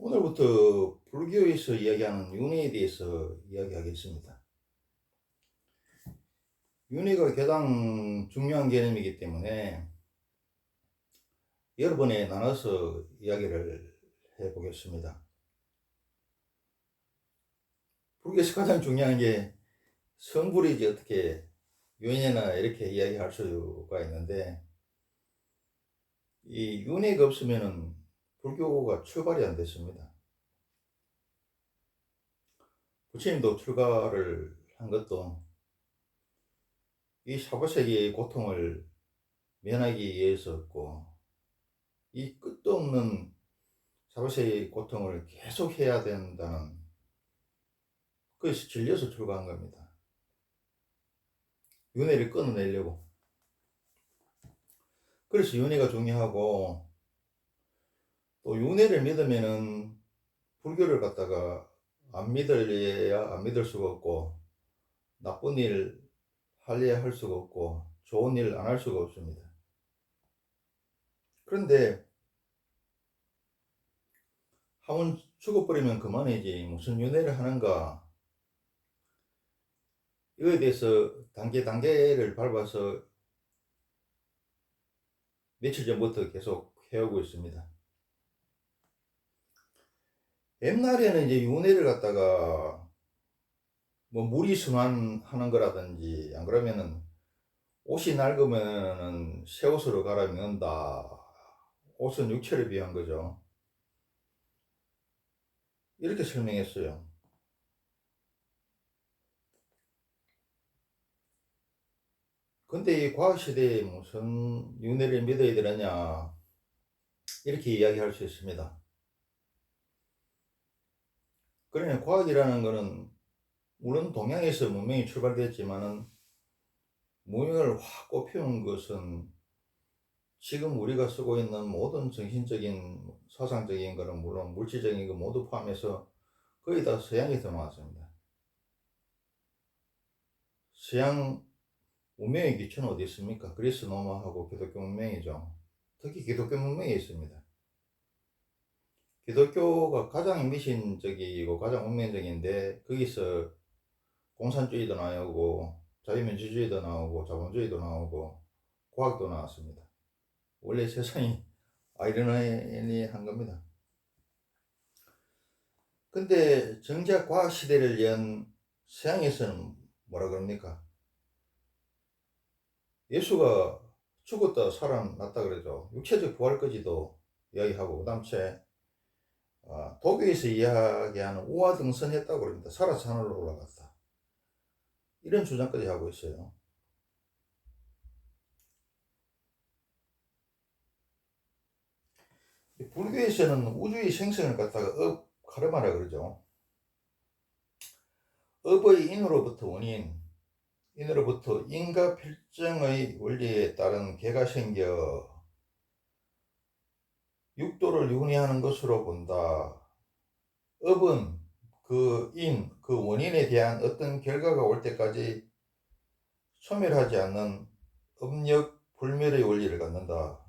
오늘부터 불교에서 이야기하는 윤회에 대해서 이야기하겠습니다. 윤회가 가장 중요한 개념이기 때문에 여러 번에 나눠서 이야기를 해보겠습니다. 불교에서 가장 중요한 게 성불이지, 어떻게 윤회나 이렇게 이야기할 수가 있는데, 이 윤회가 없으면 불교가 출발이 안 됐습니다. 부처님도 출가를 한 것도 이 사바세계의 고통을 면하기 위해서였고, 이 끝도 없는 사바세의 고통을 계속 해야 된다는, 그래서 질려서 출가한 겁니다. 윤회를 끊어내려고. 그래서 윤회가 중요하고, 또 윤회를 믿으면은 불교를 갖다가 안 믿을래야 안 믿을 수가 없고, 나쁜 일 할래야 할 수가 없고, 좋은 일 안 할 수가 없습니다. 그런데 한번 죽어버리면 그만이지 무슨 윤회를 하는가, 이거에 대해서 단계를 밟아서 며칠 전부터 계속 해오고 있습니다. 옛날에는 이제 윤회를 갖다가 뭐 무리순환하는 거라든지, 안 그러면은 옷이 낡으면은 새 옷으로 갈아입는다. 옷은 육체를 위한 거죠. 이렇게 설명했어요. 근데 이 과학시대에 무슨 윤회를 믿어야 되느냐, 이렇게 이야기할 수 있습니다. 그러니 과학이라는 거는 물론 동양에서 문명이 출발됐지만은 문명을 확 꽃피운 것은 지금 우리가 쓰고 있는 모든 정신적인, 사상적인 거는 물론 물질적인 거 모두 포함해서 거의 다 서양에서 나왔습니다. 서양 문명의 기초는 어디 있습니까? 그리스 로마하고 기독교 문명이죠. 특히 기독교 문명에 있습니다. 기독교가 가장 미신적이고 가장 운명적인데, 거기서 공산주의도 나오고 자유민주주의도 나오고 자본주의도 나오고 과학도 나왔습니다. 원래 세상이 아이러니한 겁니다. 근데 정작 과학 시대를 연 서양에서는 뭐라 그럽니까? 예수가 죽었다 살아났다 그러죠. 육체적 부활까지도 이야기하고, 그다음 도교에서 이야기하는 우화등선했다고 그럽니다. 살아서 하늘로 올라갔다. 이런 주장까지 하고 있어요. 불교에서는 우주의 생성을 갖다가 카르마라 그러죠. 업의 인으로부터 원인, 인으로부터 인과 필정의 원리에 따른 개가 생겨 육도를 윤회하는 것으로 본다. 업은 그 인, 그 원인에 대한 어떤 결과가 올 때까지 소멸하지 않는 업력 불멸의 원리를 갖는다.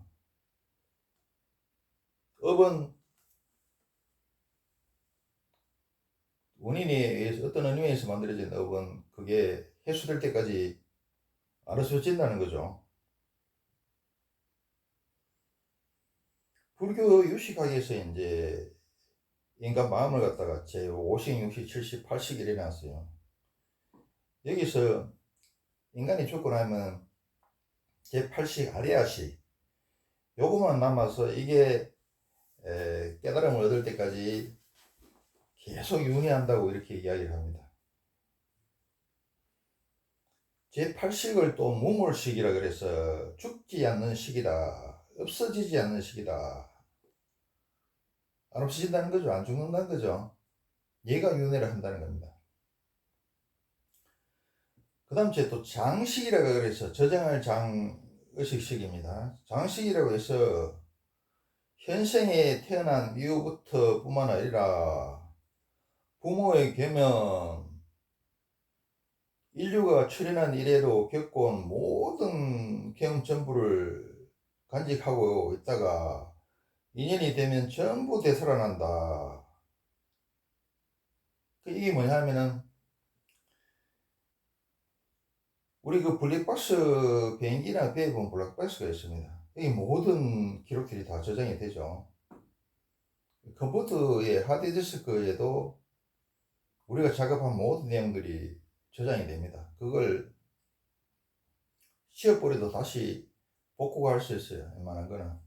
업은 원인에 의해서, 어떤 원인에서 만들어진 업은 그게 해소될 때까지 안 없어진다는 거죠. 불교 유식학에서 이제 인간 마음을 갖다가 제5식, 6식, 7식, 8식 이래 놨어요. 여기서 인간이 죽고 나면 제8식 아리아식, 요거만 남아서 이게 깨달음을 얻을 때까지 계속 윤회한다고 이렇게 이야기를 합니다. 제8식을 또 무물식이라 그래서 죽지 않는 식이다, 없어지지 않는 식이다. 안 없어진다는 거죠. 안 죽는다는 거죠. 얘가 윤회를 한다는 겁니다. 그 다음 또 장식이라고 그래서 저장할 장의식식입니다. 장식이라고 해서 현생에 태어난 이후부터 뿐만 아니라 부모의 계면, 인류가 출현한 이래로 겪어온 모든 경험 전부를 간직하고 있다가 인연이 되면 전부 되살아난다. 이게 뭐냐면은 우리 그 블랙박스 비행기나 배에 보면 블랙박스가 있습니다. 이 모든 기록들이 다 저장이 되죠. 컴퓨터의 하드디스크에도 우리가 작업한 모든 내용들이 저장이 됩니다. 그걸 지워버려도 다시 복구할 수 있어요. 웬만한 거는.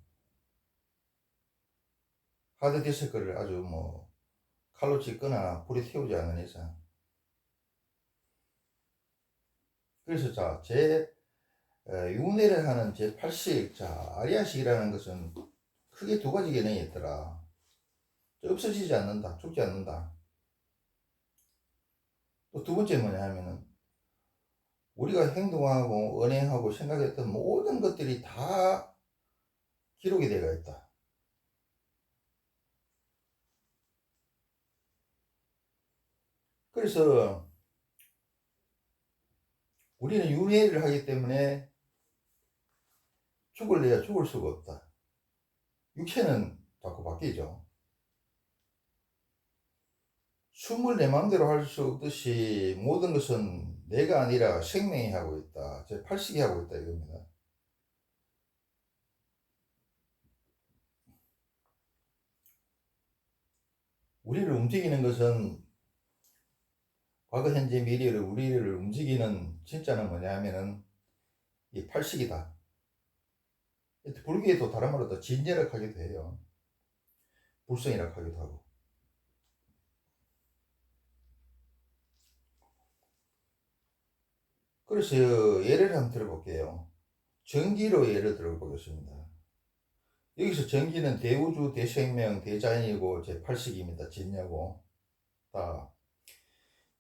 하드디스크를 아주 뭐 칼로 찢거나 불에 태우지 않는 이상. 그래서 자, 윤회를 하는 제8식, 자, 아리아식이라는 것은 크게 두 가지 개념이 있더라. 없어지지 않는다, 죽지 않는다. 또 두 번째 뭐냐 하면은 우리가 행동하고 언행하고 생각했던 모든 것들이 다 기록이 되어 있다. 그래서 우리는 윤회를 하기 때문에 죽을래야 죽을 수가 없다. 육체는 자꾸 바뀌죠. 숨을 내 마음대로 할 수 없듯이 모든 것은 내가 아니라 생명이 하고 있다. 제8식이 하고 있다 이겁니다. 우리를 움직이는 것은 과거, 현재, 미래를 우리를 움직이는 진짜는 뭐냐 하면은 이 8식이다. 불교에도 다른 말로 더 진열학 하기도 해요. 불성이라고 하기도 하고. 그래서 예를 한번 들어볼게요. 전기로 예를 들어보겠습니다. 여기서 전기는 대우주, 대생명, 대자연이고 제8식입니다. 진야고.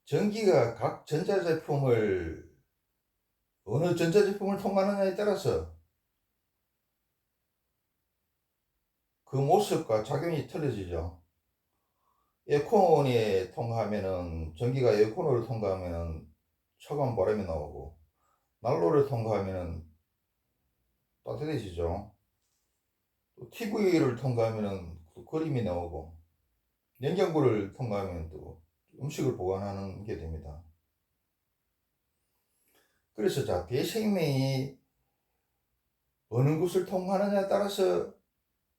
전기가 각 전자제품을 어느 전자제품을 통과하느냐에 따라서 그 모습과 작용이 틀려지죠. 에어컨에 통과하면은 전기가 에어컨으로 통과하면은 차가운 바람이 나오고 난로를 통과하면은 따뜻해지죠. 또 TV를 통과하면은 또 그림이 나오고 냉장고를 통과하면 또 음식을 보관하는 게 됩니다. 그래서 자, 대생명이 어느 곳을 통과하느냐에 따라서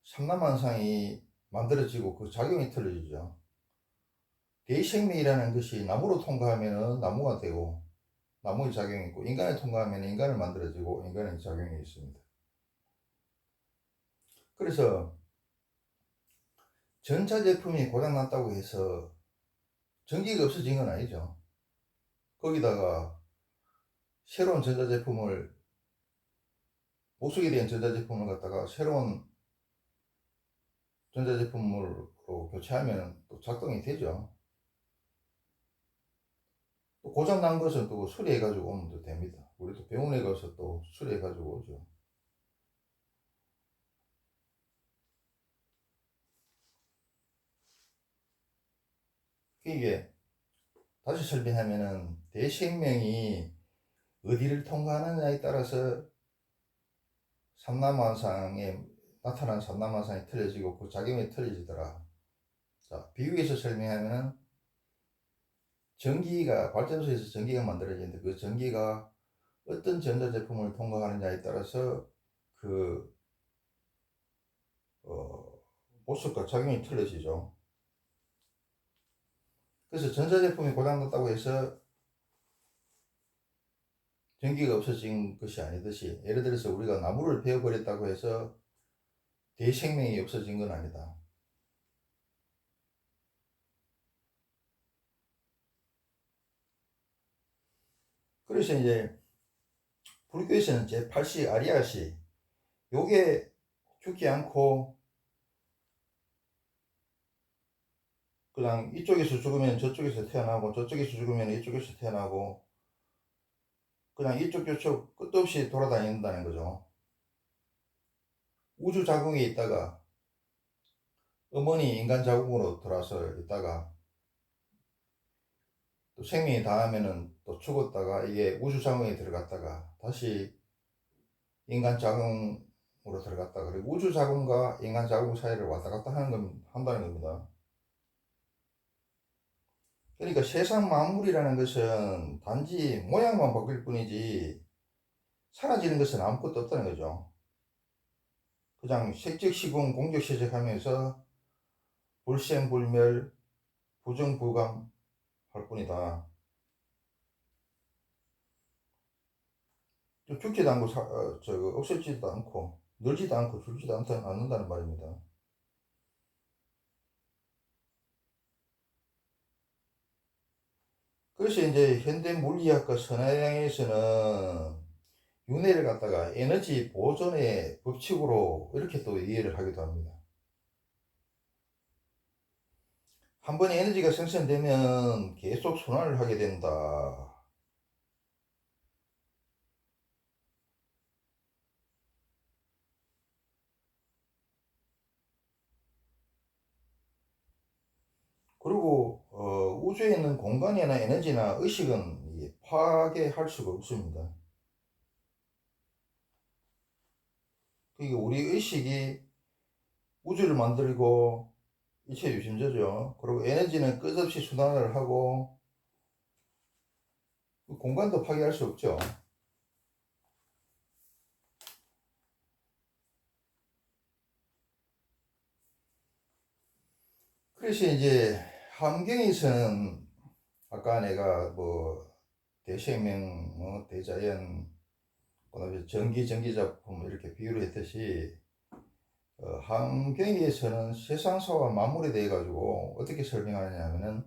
삼라만상이 만들어지고 그 작용이 틀어지죠. 대생명이라는 것이 나무로 통과하면 나무가 되고 나무의 작용이 있고 인간을 통과하면 인간을 만들어지고 인간의 작용이 있습니다. 그래서 전자제품이 고장났다고 해서 전기가 없어진 건 아니죠. 거기다가 새로운 전자제품을 보수에 대한 전자제품을 갖다가 새로운 전자제품으로 교체하면 또 작동이 되죠. 또 고장난 것은 또 수리해가지고 오면 또 됩니다. 우리도 병원에 가서 또 수리해가지고 오죠. 이게 다시 설명하면은 대생명이 어디를 통과하느냐에 따라서 삼라만상에 나타난 삼라만상이 틀려지고 그 작용이 틀려지더라. 자, 비유해서 설명하면은 전기가 발전소에서 전기가 만들어지는데 그 전기가 어떤 전자제품을 통과하느냐에 따라서 그 모습과 작용이 틀려지죠. 그래서 전자제품이 고장났다고 해서 전기가 없어진 것이 아니듯이 예를 들어서 우리가 나무를 베어버렸다고 해서 대생명이 없어진 건 아니다. 그래서 이제 불교에서는 제8식 아리아식 요게 죽지 않고 그냥 이쪽에서 죽으면 저쪽에서 태어나고 저쪽에서 죽으면 이쪽에서 태어나고 그냥 이쪽 저쪽 끝도 없이 돌아다닌다는 거죠. 우주 자궁에 있다가 어머니 인간 자궁으로 들어와서 있다가 또 생명이 닿으면은 또 죽었다가 이게 우주 자궁에 들어갔다가 다시 인간 자궁 들어갔다. 그리고 우주 자궁과 인간 자궁 사이를 왔다 갔다 한다는 겁니다. 그러니까 세상 만물이라는 것은 단지 모양만 바뀔 뿐이지 사라지는 것은 아무것도 없다는 거죠. 그냥 색적시공 공적시적하면서 불생불멸 부정부감 할 뿐이다. 죽지도 않고 없어지지도 않고 늘지도 않고 줄지도 않는다는 말입니다. 그래서 이제 현대 물리학과 선행에서는 윤회를 갖다가 에너지 보존의 법칙으로 이렇게 또 이해를 하기도 합니다. 한 번에 에너지가 생성되면 계속 순환을 하게 된다. 그리고 우주에 있는 공간이나 에너지나 의식은 파괴할 수가 없습니다. 그러니까 우리 의식이 우주를 만들고 이체 유심자죠. 그리고 에너지는 끝없이 순환을 하고 공간도 파괴할 수 없죠. 그래서 이제 함경에서는 아까 내가 뭐 대생명, 대자연, 그다음에 전기작품 이렇게 비유를 했듯이 함경에서는 세상사와 맞물이 돼 가지고 어떻게 설명하느냐 하면은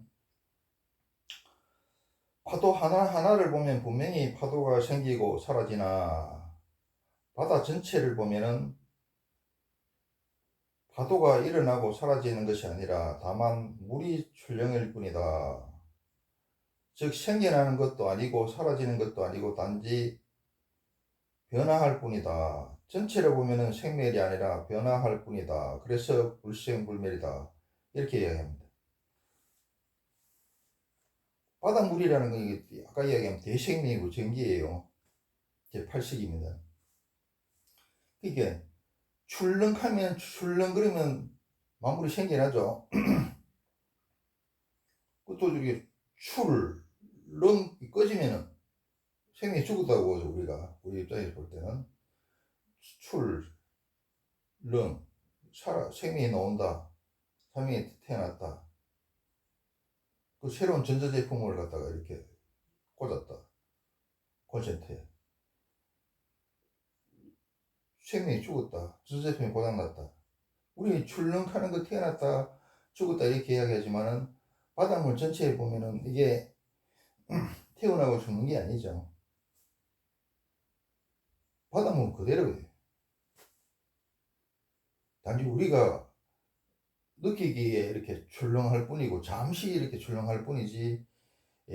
파도 하나하나를 보면 분명히 파도가 생기고 사라지나 바다 전체를 보면은 파도가 일어나고 사라지는 것이 아니라 다만 물이 출렁일 뿐이다. 즉 생겨나는 것도 아니고 사라지는 것도 아니고 단지 변화할 뿐이다. 전체를 보면은 생멸이 아니라 변화할 뿐이다. 그래서 불생불멸이다. 이렇게 이야기합니다. 바닷물이라는 건 아까 이야기한 대생명이고 전기예요. 제 8식입니다. 이게 출렁하면 출렁거리면 만물이 생겨나죠. 또 이게 출렁 꺼지면은 생명이 죽었다고 우리 입장에서 볼 때는 출렁 생명이 나온다. 생명이 태어났다. 그 새로운 전자제품을 갖다가 이렇게 꽂았다. 콘센트에. 생명이 죽었다. 전자제품이 고장났다. 우리 출렁하는 거 태어났다. 죽었다 이렇게 이야기하지만은 바닷물 전체에 보면은 이게 태어나고 죽는 게 아니죠. 바닷물은 그대로예요. 단지 우리가 느끼기에 이렇게 출렁할 뿐이고 잠시 이렇게 출렁할 뿐이지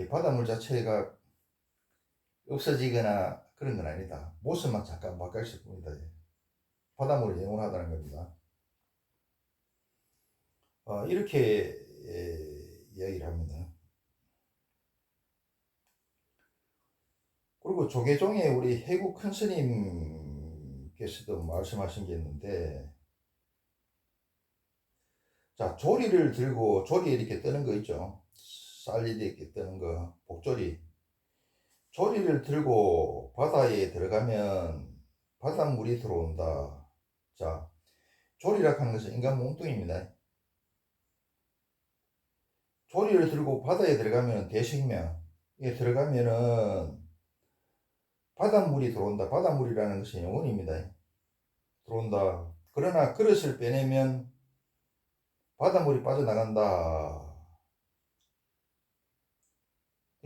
바닷물 자체가 없어지거나 그런 건 아니다. 모습만 잠깐 바뀌었을 뿐이다. 바닷물이 영원하다는 겁니다. 이렇게 이야기를 합니다. 그리고 조계종의 우리 해국 큰 스님께서도 말씀하신 게 있는데, 자, 조리를 들고 조리 이렇게 뜨는 거 있죠. 쌀이 이렇게 뜨는 거, 복조리. 조리를 들고 바다에 들어가면 바닷물이 들어온다. 자, 조리라 하는 것은 인간 몸뚱입니다. 조리를 들고 바다에 들어가면 대식명에 들어가면은 바닷물이 들어온다. 바닷물이라는 것은 영혼입니다. 들어온다. 그러나 그릇을 빼내면 바닷물이 빠져나간다.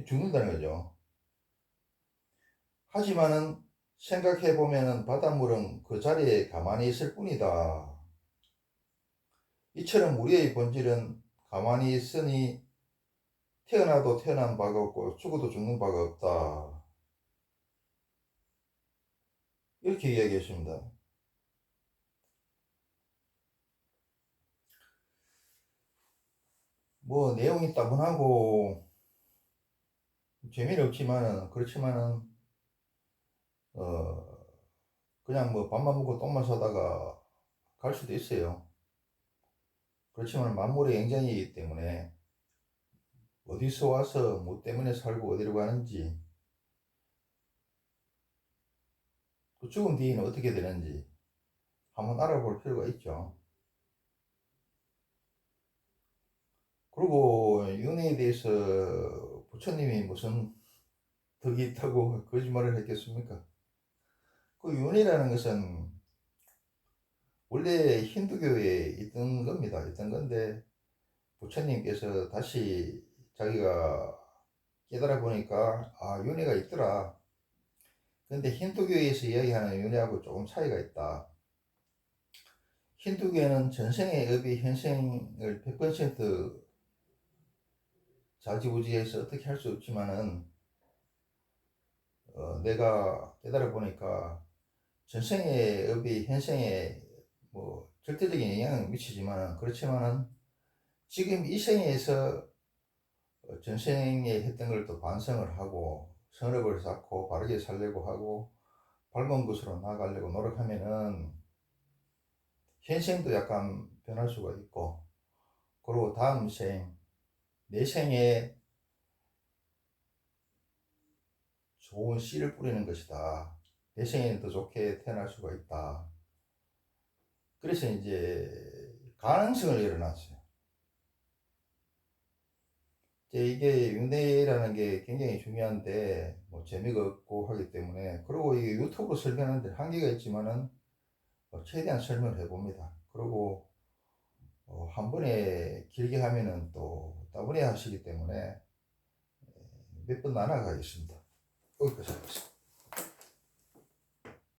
죽는다는 거죠. 하지만은 생각해보면은 바닷물은 그 자리에 가만히 있을 뿐이다. 이처럼 우리의 본질은 가만히 있으니 태어나도 태어난 바가 없고 죽어도 죽는 바가 없다. 이렇게 이야기했습니다. 뭐 내용이 따분하고 재미는 없지만은 그렇지만은 그냥 뭐 밥만 먹고 똥만 싸다가 갈 수도 있어요. 그렇지만 만물의 행전이기 때문에 어디서 와서 뭐 때문에 살고 어디로 가는지, 그 죽음 뒤에는 어떻게 되는지 한번 알아볼 필요가 있죠. 그리고 윤회에 대해서 부처님이 무슨 덕이 있다고 거짓말을 했겠습니까? 그 윤회라는 것은 원래 힌두교에 있던 겁니다. 있던 건데 부처님께서 다시 자기가 깨달아 보니까 윤회가 있더라. 근데 힌두교에서 이야기하는 윤회하고 조금 차이가 있다. 힌두교는 전생의 업이 현생을 100% 좌지우지해서 어떻게 할 수 없지만은 내가 깨달아 보니까 전생의 업이 현생에 뭐 절대적인 영향을 미치지만, 그렇지만은 지금 이 생에서 전생에 했던 걸 또 반성을 하고 선업을 쌓고 바르게 살려고 하고 밝은 곳으로 나아가려고 노력하면은 현생도 약간 변할 수가 있고, 그리고 다음 생, 내 생에 좋은 씨를 뿌리는 것이다. 내 생에는 더 좋게 태어날 수가 있다. 그래서 이제 가능성을 열어놨어요. 이게 윤회라는 게 굉장히 중요한데 뭐 재미가 없고 하기 때문에, 그리고 이게 유튜브로 설명하는데 한계가 있지만은 최대한 설명을 해봅니다. 그리고 한 번에 길게 하면은 또 따분해 하시기 때문에 몇 번 나눠가겠습니다. 여기까지 하겠습니다.